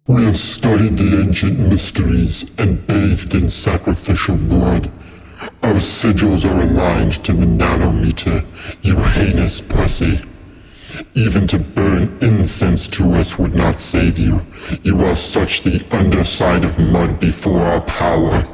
We have studied the ancient mysteries and bathed in sacrificial blood. Our sigils are aligned to the nanometer, you heinous pussy. Even to burn incense to us would not save you. You are such the underside of mud before our power.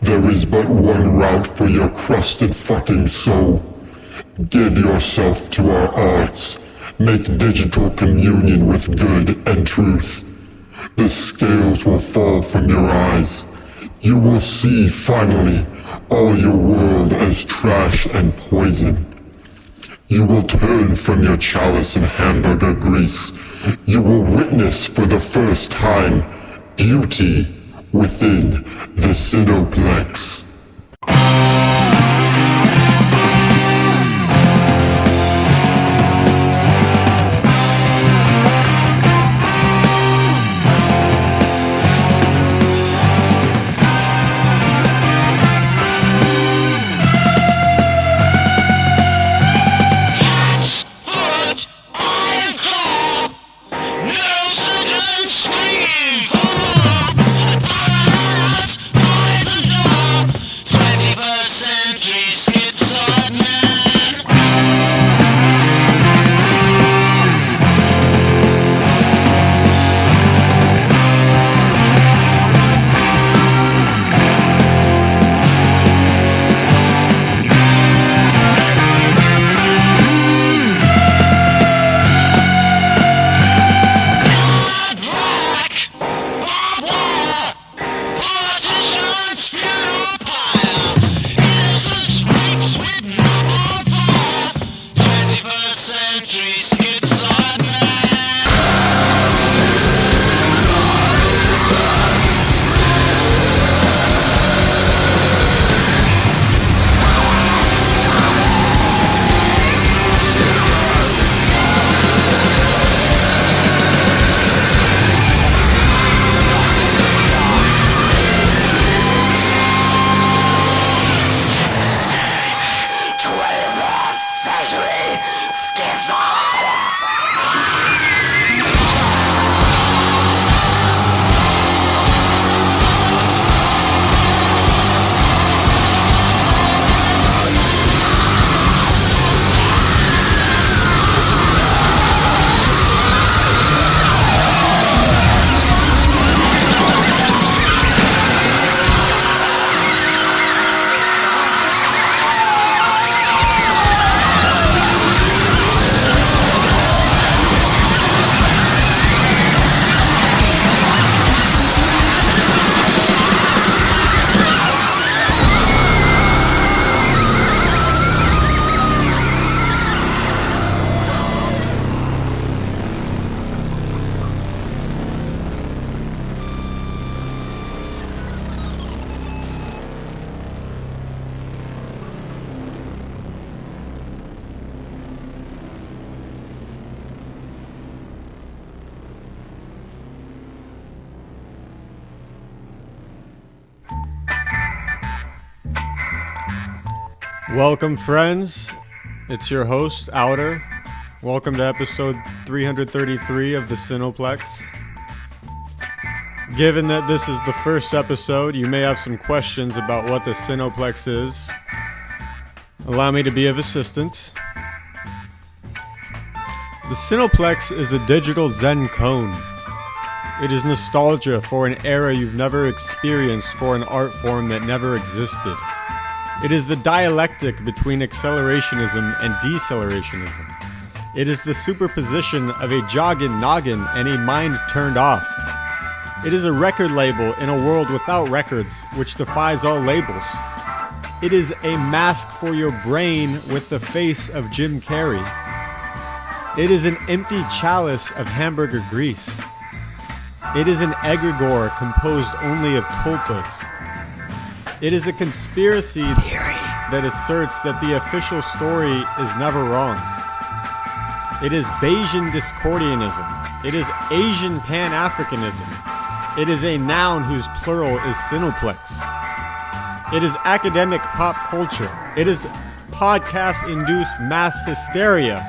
There is but one route for your crusted fucking soul. Give yourself to our arts. Make digital communion with good and truth. The scales will fall from your eyes. You will see, finally, all your world as trash and poison. You will turn from your chalice of hamburger grease. You will witness for the first time beauty within the Synoplex. Welcome, friends. It's your host, Outer. Welcome to episode 333 of the Synoplex. Given that this is the first episode, you may have some questions about what the Synoplex is. Allow me to be of assistance. The Synoplex is a digital Zen cone. It is nostalgia for an era you've never experienced, for an art form that never existed. It is the dialectic between accelerationism and decelerationism. It is the superposition of a jogging noggin and a mind turned off. It is a record label in a world without records, which defies all labels. It is a mask for your brain with the face of Jim Carrey. It is an empty chalice of hamburger grease. It is an egregore composed only of tulpas. It is a conspiracy that asserts that the official story is never wrong. It is Bayesian Discordianism. It is Asian Pan-Africanism. It is a noun whose plural is Synoplex. It is academic pop culture. It is podcast-induced mass hysteria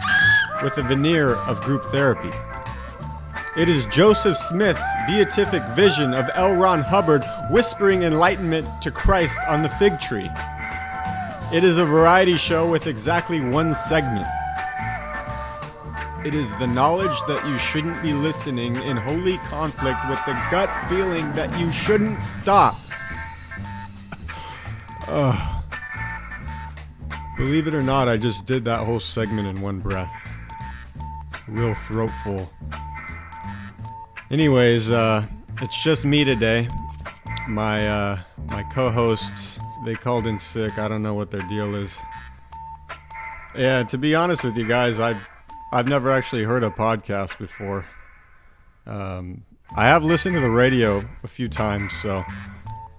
with a veneer of group therapy. It is Joseph Smith's beatific vision of L. Ron Hubbard whispering enlightenment to Christ on the fig tree. It is a variety show with exactly one segment. It is the knowledge that you shouldn't be listening in holy conflict with the gut feeling that you shouldn't stop. Believe it or not, I just did that whole segment in one breath. Real throat full. Anyways, it's just me today. My co-hosts, they called in sick. I don't know what their deal is. Yeah, to be honest with you guys, I've never actually heard a podcast before. I have listened to the radio a few times, so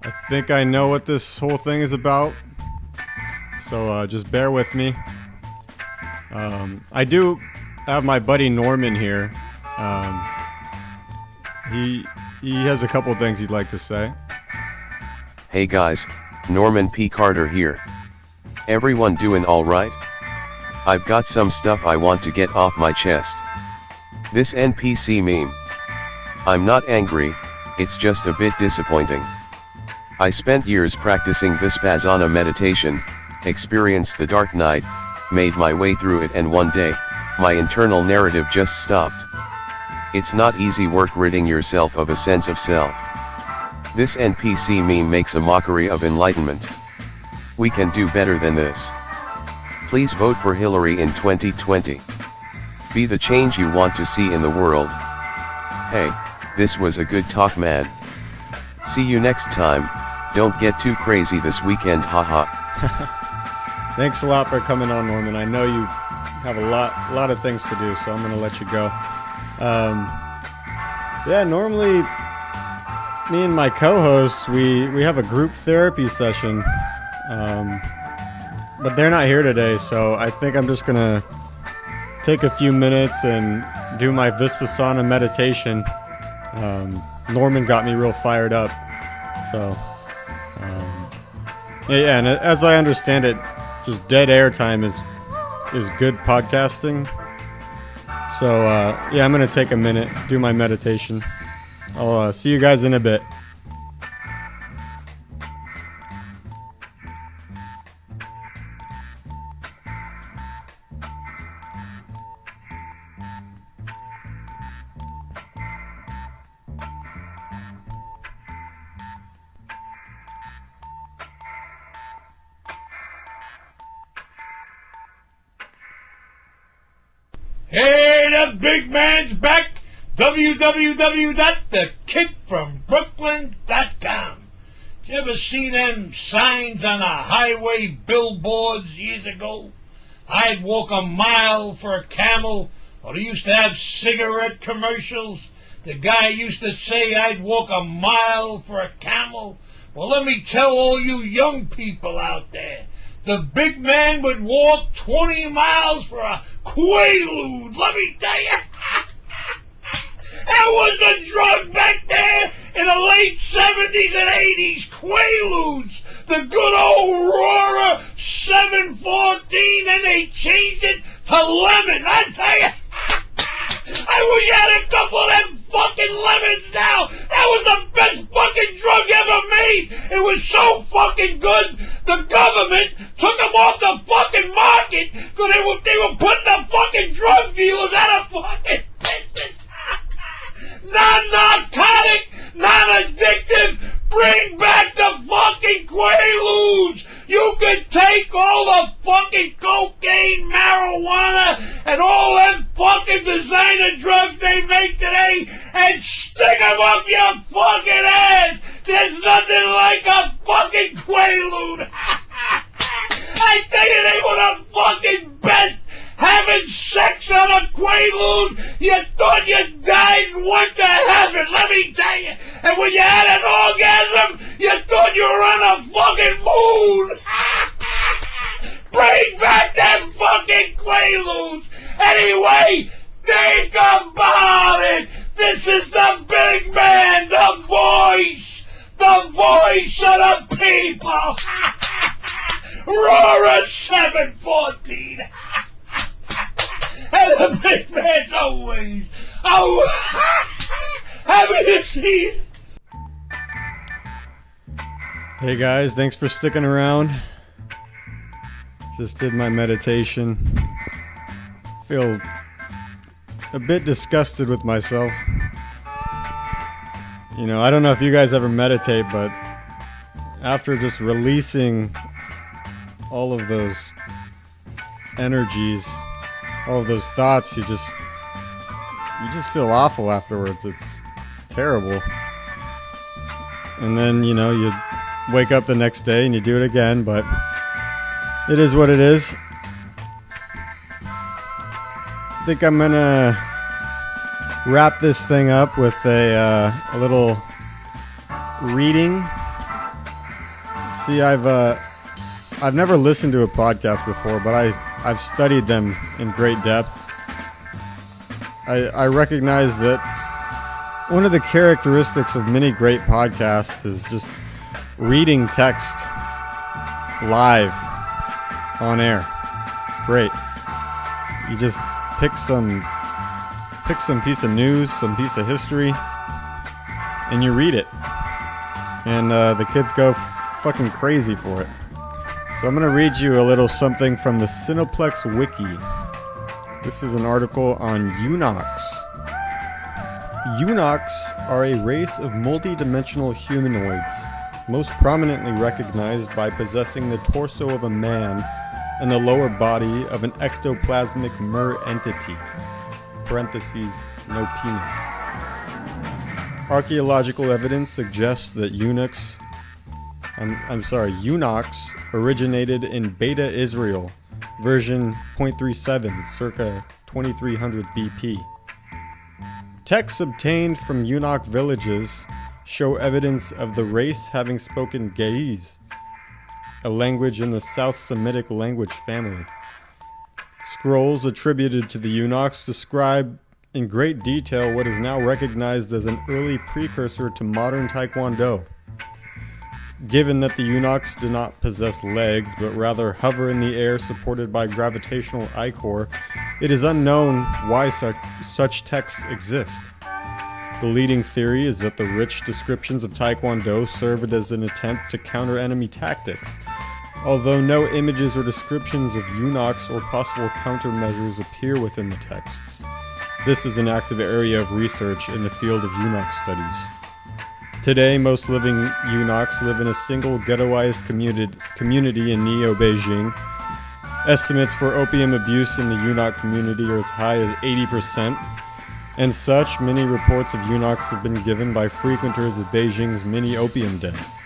I think I know what this whole thing is about. So just bear with me. I do have my buddy Norman here. He has a couple things he'd like to say. Hey guys, Norman P. Carter here. Everyone doing alright? I've got some stuff I want to get off my chest. This NPC meme. I'm not angry, it's just a bit disappointing. I spent years practicing Vipassana meditation, experienced the dark night, made my way through it, and one day, my internal narrative just stopped. It's not easy work ridding yourself of a sense of self. This NPC meme makes a mockery of enlightenment. We can do better than this. Please vote for Hillary in 2020. Be the change you want to see in the world. Hey, this was a good talk, man. See you next time. Don't get too crazy this weekend, haha. Thanks a lot for coming on, Norman. I know you have a lot of things to do, so I'm going to let you go. Yeah, normally me and my co-hosts, we have a group therapy session, but they're not here today, so I think I'm just going to take a few minutes and do my Vipassana meditation. Norman got me real fired up, so yeah, and as I understand it, just dead air time is good podcasting. So yeah, I'm gonna take a minute, do my meditation. I'll see you guys in a bit. Hey, the big man's back. www.thekidfrombrooklyn.com. Did you ever see them signs on the highway billboards years ago? I'd walk a mile for a camel. Or they used to have cigarette commercials. The guy used to say I'd walk a mile for a camel. Well, let me tell all you young people out there, the big man would walk 20 miles for a quaalude, let me tell you. That was the drug back there in the late 70s and 80s, quaaludes. The good old Aurora 714, and they changed it to lemon, I tell you. I wish I had a couple of them fucking lemons now. That was the best fucking drug ever made. It was so fucking good, the government took them off the fucking market because they were putting the fucking drug dealers out of fucking business. Non-narcotic, non-addictive, bring back the fucking quaaludes. You can take all the fucking cocaine, marijuana, and all them fucking designer drugs they make today and stick them up your fucking ass. There's nothing like a fucking Quaalude. I tell you, they were the fucking best. Having sex on a Quaalude, you thought you died and went to heaven, let me tell you. And when you had an orgasm, you thought you were on a fucking moon. Bring back them fucking Quaaludes. Anyway, think about it. This is the big man, the voice of the people. Roar 714. And the big man's always happy to see you. Hey guys, thanks for sticking around. Just did my meditation. Feel a bit disgusted with myself. You know, I don't know if you guys ever meditate, but after just releasing all of those energies, all of those thoughts, you just feel awful afterwards. It's terrible. And then, you know, you wake up the next day and you do it again, but it is what it is. I think I'm gonna wrap this thing up with a little reading. See, I've never listened to a podcast before, but I've studied them in great depth. I recognize that one of the characteristics of many great podcasts is just reading text live on air. It's great. You just pick some piece of news, some piece of history, and you read it. And the kids go fucking crazy for it. So I'm going to read you a little something from the Synoplex wiki. This is an article on eunuchs. Eunuchs are a race of multi-dimensional humanoids, most prominently recognized by possessing the torso of a man and the lower body of an ectoplasmic mer entity. Parentheses, no penis. Archaeological evidence suggests that eunuchs originated in Beta Israel, version 0.37, circa 2300 BP. Texts obtained from eunuch villages show evidence of the race having spoken Ge'ez, a language in the South Semitic language family. Scrolls attributed to the eunuchs describe in great detail what is now recognized as an early precursor to modern Taekwondo. Given that the eunuchs do not possess legs, but rather hover in the air supported by gravitational ichor, it is unknown why such texts exist. The leading theory is that the rich descriptions of Taekwondo served as an attempt to counter enemy tactics, although no images or descriptions of eunuchs or possible countermeasures appear within the texts. This is an active area of research in the field of eunuch studies. Today, most living eunuchs live in a single ghettoized community in Neo-Beijing. Estimates for opium abuse in the eunuch community are as high as 80%. And such, many reports of eunuchs have been given by frequenters of Beijing's many opium dens.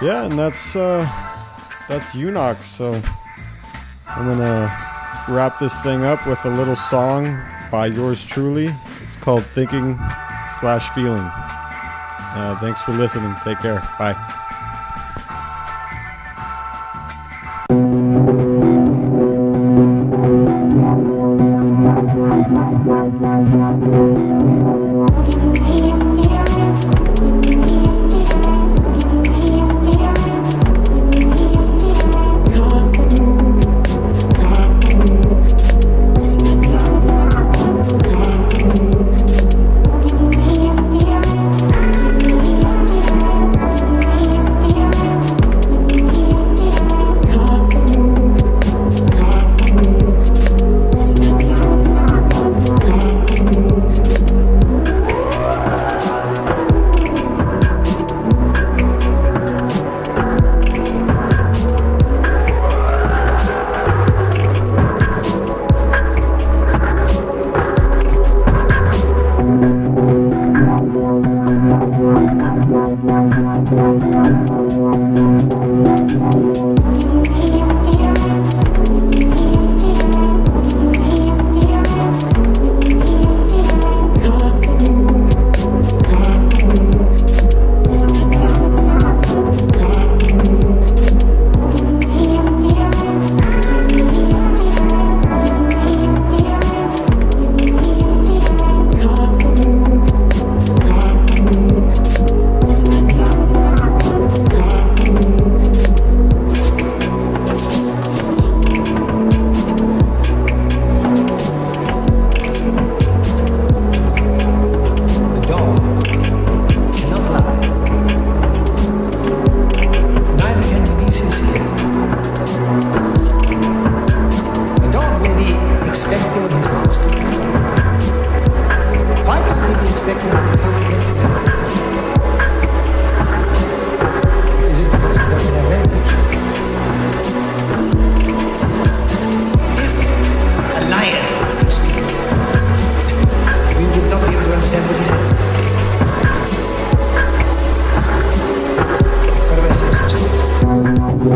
Yeah, and that's eunuchs, so I'm gonna wrap this thing up with a little song by yours truly. It's called Thinking/Feeling. Thanks for listening. Take care. Bye.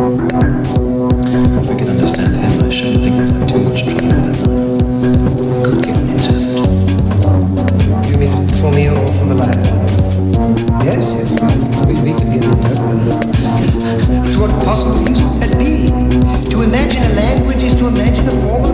If we can understand him, I shouldn't think we'd have too much trouble with him. Could get an internet. You mean from here or from the lab? Yes, we can get an interpreter. To what possible use would that be? To imagine a language is to imagine a form